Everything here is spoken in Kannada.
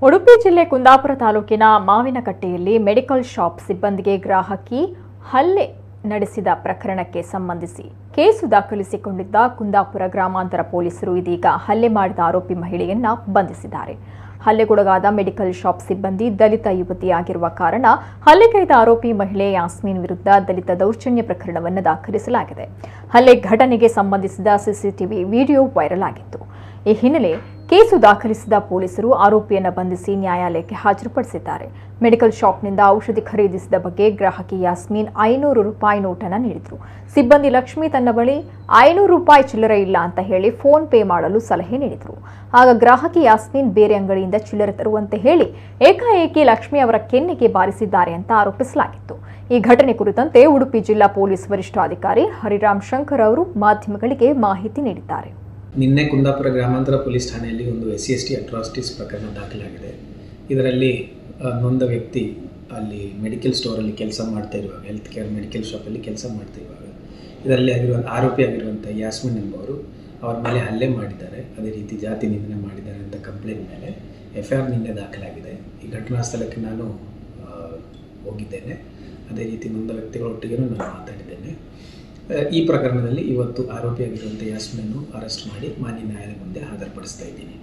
ಉಡುಪಿ ಜಿಲ್ಲೆ ಕುಂದಾಪುರ ತಾಲೂಕಿನ ಮಾವಿನಕಟ್ಟೆಯಲ್ಲಿ ಮೆಡಿಕಲ್ ಶಾಪ್ ಸಿಬ್ಬಂದಿಗೆ ಗ್ರಾಹಕಿ ಹಲ್ಲೆ ನಡೆಸಿದ ಪ್ರಕರಣಕ್ಕೆ ಸಂಬಂಧಿಸಿ ಕೇಸು ದಾಖಲಿಸಿಕೊಂಡಿದ್ದ ಕುಂದಾಪುರ ಗ್ರಾಮಾಂತರ ಪೊಲೀಸರು ಇದೀಗ ಹಲ್ಲೆ ಮಾಡಿದ ಆರೋಪಿ ಮಹಿಳೆಯನ್ನ ಬಂಧಿಸಿದ್ದಾರೆ. ಹಲ್ಲೆಗೊಳಗಾದ ಮೆಡಿಕಲ್ ಶಾಪ್ ಸಿಬ್ಬಂದಿ ದಲಿತ ಯುವತಿಯಾಗಿರುವ ಕಾರಣ ಹಲ್ಲೆಗೈದ ಆರೋಪಿ ಮಹಿಳೆ ಯಾಸ್ಮೀನ್ ವಿರುದ್ಧ ದಲಿತ ದೌರ್ಜನ್ಯ ಪ್ರಕರಣವನ್ನು ದಾಖಲಿಸಲಾಗಿದೆ. ಹಲ್ಲೆ ಘಟನೆಗೆ ಸಂಬಂಧಿಸಿದ ಸಿಸಿಟಿವಿ ವಿಡಿಯೋ ವೈರಲ್ ಆಗಿತ್ತು. ಈ ಹಿನ್ನೆಲೆ ಕೇಸು ದಾಖಲಿಸಿದ ಪೊಲೀಸರು ಆರೋಪಿಯನ್ನು ಬಂಧಿಸಿ ನ್ಯಾಯಾಲಯಕ್ಕೆ ಹಾಜರುಪಡಿಸಿದ್ದಾರೆ. ಮೆಡಿಕಲ್ ಶಾಪ್ನಿಂದ ಔಷಧಿ ಖರೀದಿಸಿದ ಬಗ್ಗೆ ಗ್ರಾಹಕಿ ಯಾಸ್ಮೀನ್ 500 ರೂಪಾಯಿ ನೋಟನ್ನು ನೀಡಿದ್ರು. ಸಿಬ್ಬಂದಿ ಲಕ್ಷ್ಮಿ ತನ್ನ ಬಳಿ 500 ರೂಪಾಯಿ ಚಿಲ್ಲರೆ ಇಲ್ಲ ಅಂತ ಹೇಳಿ ಫೋನ್ ಪೇ ಮಾಡಲು ಸಲಹೆ ನೀಡಿದ್ರು. ಆಗ ಗ್ರಾಹಕಿ ಯಾಸ್ಮೀನ್ ಬೇರೆ ಅಂಗಡಿಯಿಂದ ಚಿಲ್ಲರೆ ತರುವಂತೆ ಹೇಳಿ ಏಕಾಏಕಿ ಲಕ್ಷ್ಮಿ ಅವರ ಕೆನ್ನೆಗೆ ಬಾರಿಸಿದ್ದಾರೆ ಅಂತ ಆರೋಪಿಸಲಾಗಿತ್ತು. ಈ ಘಟನೆ ಕುರಿತಂತೆ ಉಡುಪಿ ಜಿಲ್ಲಾ ಪೊಲೀಸ್ ವರಿಷ್ಠಾಧಿಕಾರಿ ಹರಿರಾಮ್ ಶಂಕರ್ ಅವರು ಮಾಧ್ಯಮಗಳಿಗೆ ಮಾಹಿತಿ ನೀಡಿದ್ದಾರೆ. ನಿನ್ನೆ ಕುಂದಾಪುರ ಗ್ರಾಮಾಂತರ ಪೊಲೀಸ್ ಠಾಣೆಯಲ್ಲಿ ಒಂದು SC/ST ಅಟ್ರಾಸಿಟೀಸ್ ಪ್ರಕರಣ ದಾಖಲಾಗಿದೆ. ಇದರಲ್ಲಿ ನೊಂದ ವ್ಯಕ್ತಿ ಅಲ್ಲಿ ಮೆಡಿಕಲ್ ಸ್ಟೋರಲ್ಲಿ ಕೆಲಸ ಮಾಡ್ತಾ ಇರುವಾಗ, ಹೆಲ್ತ್ ಕೇರ್ ಮೆಡಿಕಲ್ ಶಾಪಲ್ಲಿ ಕೆಲಸ ಮಾಡ್ತಾ ಇರುವಾಗ ಇದರಲ್ಲಿ ಆರೋಪಿಯಾಗಿರುವಂಥ ಯಾಸ್ಮಿನ್ ಎಂಬವರು ಅವ್ರ ಮೇಲೆ ಹಲ್ಲೆ ಮಾಡಿದ್ದಾರೆ, ಅದೇ ರೀತಿ ಜಾತಿ ನಿಂದನೆ ಮಾಡಿದ್ದಾರೆ ಅಂತ ಕಂಪ್ಲೇಂಟ್ ಮೇಲೆ FIR ನಿನ್ನೆ ದಾಖಲಾಗಿದೆ. ಈ ಘಟನಾ ಸ್ಥಳಕ್ಕೆ ನಾನು ಹೋಗಿದ್ದೇನೆ. ಅದೇ ರೀತಿ ನೊಂದ ವ್ಯಕ್ತಿಗಳೊಟ್ಟಿಗೆ ನಾನು ಮಾತಾಡಿದ್ದೇನೆ. ಈ ಪ್ರಕರಣದಲ್ಲಿ ಇವತ್ತು ಆರೋಪಿಯಾಗಿರುವಂಥ ಯಾಸ್ಮಿನ್ನು ಅರೆಸ್ಟ್ ಮಾಡಿ ಮಾನ್ಯ ನ್ಯಾಯಾಲಯ ಮುಂದೆ ಹಾಜರುಪಡಿಸ್ತಾ ಇದ್ದೀನಿ.